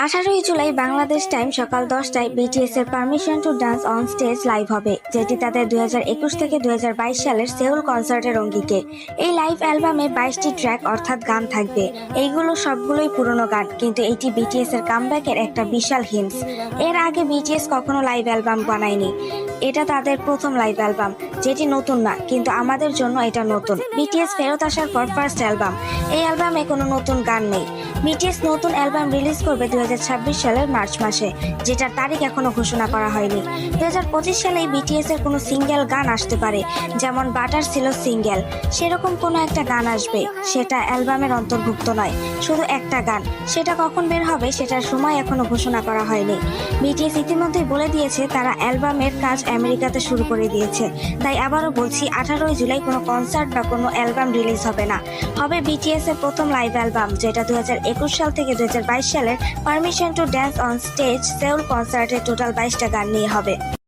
18 July Bangladesh time সকাল 10টায় BTS এর permission to dance on stage live হবে, যেটি তাদের 2021 থেকে 2022 সালের সেউল কনসার্টের অঙ্গিকে। এই লাইভ অ্যালবামে 22টি ট্র্যাক অর্থাৎ গান থাকবে। এইগুলো সবগুলোই পুরনো গান, কিন্তু এটি বিটিএস এর কামব্যাকের একটা বিশাল হিন্টস। এর আগে বিটিএস কখনো লাইভ অ্যালবাম বানায়নি, এটা তাদের প্রথম লাইভ অ্যালবাম, যেটি নতুন না, কিন্তু আমাদের জন্য এটা নতুন। বিটিএস ফেরত আসার পর ফার্স্ট অ্যালবাম। এই অ্যালবামে কোনো নতুন গান নেই। বিটিএস নতুন অ্যালবাম রিলিজ করবে 2026 সালের মার্চ মাসে, যেটার তারিখ এখনো ঘোষণা করা হয়নি। 2025 সালে বিটিএস এর কোনো সিঙ্গেল গান আসতে পারে, যেমন বাটার ছিল সিঙ্গেল, সেরকম কোনো একটা গান আসবে, সেটা অ্যালবামের অন্তর্ভুক্ত নয়, শুধু একটা গান। সেটা কখন বের হবে সেটার সময় এখনো ঘোষণা করা হয়নি। বিটিএস ইতিমধ্যেই বলে দিয়েছে তারা অ্যালবামের কাজ আমেরিকাতে শুরু করে দিয়েছে। তাই আবারও বলছি, 18 জুলাই কোনো কনসার্ট বা কোনো অ্যালবাম রিলিজ হবে না, হবে বিটিএস এর প্রথম লাইভ অ্যালবাম, যেটা 2021 সাল থেকে 2022 সালের permission to dance on stage Seoul কনসার্টের টোটাল 22টা গান নিয়ে হবে।